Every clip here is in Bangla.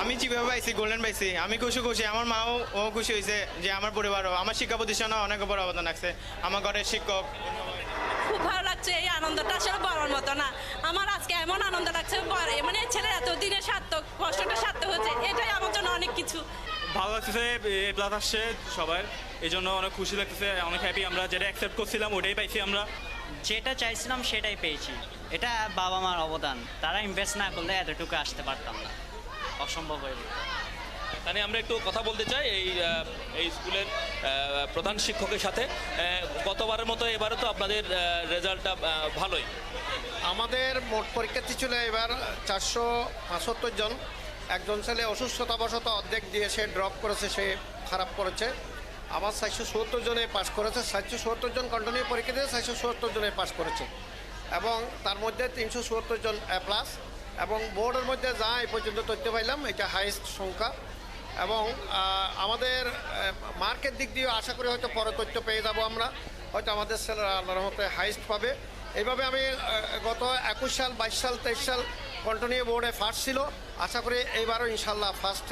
আমি যেভাবে পাইছি গোল্ডেন পাইছি আমি খুশি আমার মাও ও খুশি হয়েছে যে আমার পরিবারও আমার শিক্ষা প্রতিষ্ঠানও অনেক বড় অবদান রাখছে আমার ঘরের শিক্ষক। খুব ভালো লাগছে। এই আনন্দটা আসলে বলার মতো না। আমার আজকে এমন আনন্দ লাগছে, মানে ছেলে এতদিনের সার্থক, কষ্টটা সার্থক হচ্ছে, এটাই আমার জন্য অনেক কিছু। ভালো লাগতেছে, এ প্লাস আসছে সবার, এই জন্য অনেক খুশি লাগতেছে, অনেক হ্যাপি। আমরা যেটা অ্যাকসেপ্ট করছিলাম ওটাই পাইছি, আমরা যেটা চাইছিলাম সেটাই পেয়েছি। এটা বাবা মার অবদান, তারা ইনভেস্ট না করলে এতটুকু আসতে পারতাম না, অসম্ভব হয়ে যেত। মানে আমরা একটু কথা বলতে চাই এই স্কুলের প্রধান শিক্ষকের সাথে। গতবারের মতো এবারও তো আপনাদের রেজাল্টটা ভালোই। আমাদের মোট পরীক্ষার্থী ছিল এবার 475 জন। একজন ছেলে অসুস্থতাবশত অর্ধেক দিয়ে সে ড্রপ করেছে, সে খারাপ করেছে। আবার 470 জনে পাস করেছে, 470 জন কন্টিনিউ পরীক্ষা দিয়ে 470 জনে পাস করেছে, এবং তার মধ্যে 374 জন এ প্লাস। এবং বোর্ডের মধ্যে যা এই পর্যন্ত তথ্য পাইলাম এটা হাইয়েস্ট সংখ্যা। এবং আমাদের মার্কের দিক দিয়ে আশা করি হয়তো পরে তথ্য পেয়ে যাব আমরা, হয়তো আমাদের ছেলেরা আল্লাহর রহমতে হাইয়েস্ট পাবে। এইভাবে আমি গত 21 সাল 22 সাল 23 সাল কন্টিনিউ বোর্ডে ফার্স্ট ছিল, আশা করি এইবারও ইনশাল্লাহ ফার্স্ট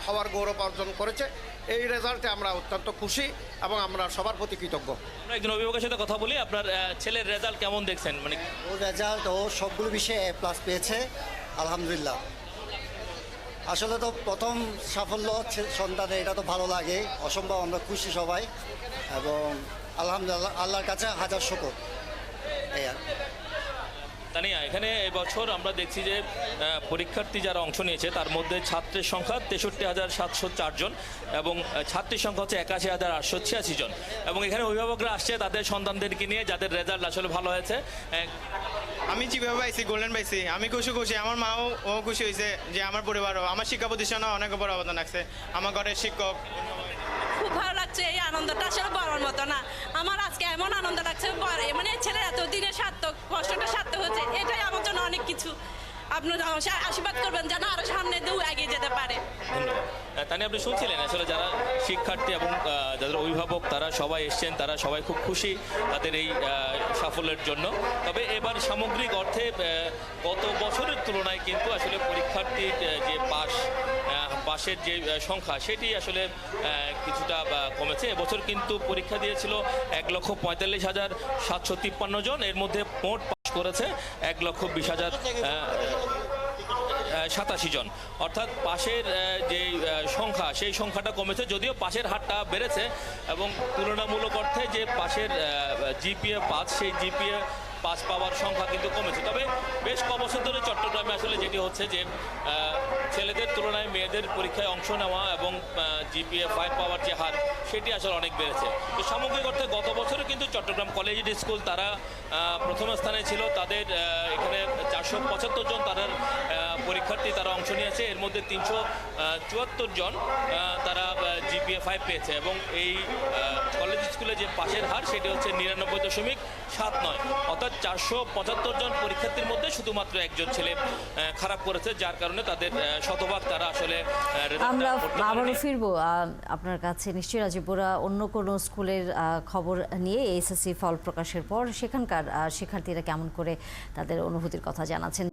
হওয়ার গৌরব অর্জন করেছে। এই রেজাল্টে আমরা অত্যন্ত খুশি এবং আমরা সবার প্রতি কৃতজ্ঞ। আমরা একজন অভিভাবকের সাথে কথা বলি। আপনার ছেলের রেজাল্ট কেমন দেখছেন? মানে ও রেজাল্ট, ও সবগুলো বিষয়ে এ প্লাস পেয়েছে, আলহামদুলিল্লাহ। আসলে তো প্রথম সাফল্য সন্তানের, এটা তো ভালো লাগে, অসম্ভব আমরা খুশি সবাই, এবং আলহামদুলিল্লাহ আল্লাহর কাছে হাজার শুকর। এই আর তানিয়া, এখানে এবছর আমরা দেখছি যে পরীক্ষার্থী যারা অংশ নিয়েছে তার মধ্যে ছাত্রের সংখ্যা 63,704 জন এবং ছাত্রীর সংখ্যা হচ্ছে 81,886 জন। এবং এখানে অভিভাবকরা আসছে তাদের সন্তানদেরকে নিয়ে, যাদের রেজাল্ট আসলে ভালো হয়েছে। আমি যেভাবে পাইছি গোল্ডেন পাইছি আমি খুশি আমার মাও ও খুশি হয়েছে যে আমার পরিবারও আমার শিক্ষা প্রতিষ্ঠানও অনেক বড় অবদান রাখছে আমার ঘরের শিক্ষক। খুব ভালো লাগছে। এই আনন্দটা আসলে বলার মতো না। আমার আজকে এমন আনন্দ লাগছে, মানে ছেলে এতদিনের সার্থক, কষ্টটা সার্থক হচ্ছে, এটাই আমার জন্য অনেক কিছু। আপনার আশীর্বাদ করবেন যেন আরো সামনে দূর এগিয়ে যেতে পারে। ধন্যবাদ। তানিয়া, আপনি শুনছিলেন আসলে যারা শিক্ষার্থী এবং যাদের অভিভাবক তারা সবাই এসছেন, তারা সবাই খুব খুশি তাদের এই সাফল্যের জন্য। তবে এবার সামগ্রিক অর্থে গত বছরের তুলনায় কিন্তু আসলে পরীক্ষার্থীর যে পাশের যে সংখ্যা সেটি আসলে কিছুটা কমেছে। এবছর কিন্তু পরীক্ষা দিয়েছিল 1,45,753 জন, এর মধ্যে মোট পাস করেছে 1,20,087 জন। অর্থাৎ পাশের যে সংখ্যা সেই সংখ্যাটা কমেছে, যদিও পাশের হারটা বেড়েছে। এবং তুলনামূলক অর্থে যে পাশের জিপিএ 5 সেই জিপিএ 5 পাওয়ার সংখ্যা কিন্তু কমেছে। তবে বেশ কবছর ধরে চট্টগ্রামে আসলে যেটি হচ্ছে যে ছেলেদের তুলনায় মেয়েদের পরীক্ষায় অংশ নেওয়া এবং জিপিএ 5 পাওয়ার যে হার সেটি আসলে অনেক বেড়েছে। তো সামগ্রিক অর্থে গত বছরে কিন্তু চট্টগ্রাম কলেজিয়েট স্কুল তারা প্রথম স্থানে ছিল। তাদের এখানে 475 জন তাদের পরীক্ষার্থী তারা অংশ নিয়েছে, এর মধ্যে 374 জন তারা জিপিএ 5 পেয়েছে। এবং এই কলেজ স্কুলে যে পাশের হার সেটি হচ্ছে 99.79, অর্থাৎ 475 জন পরীক্ষার্থীর মধ্যে শুধুমাত্র একজন ছেলে খারাপ করেছে, যার কারণে তাদের শতভাগ তারা আসলে। আমরা আবারও ফিরবো আপনার কাছে নিশ্চয়ই রাজীবপুরা অন্য কোনো স্কুলের খবর নিয়ে এসএসসি ফল প্রকাশের পর সেখানকার শিক্ষার্থীরা কেমন করে তাদের অনুভূতির কথা জানাচ্ছেন।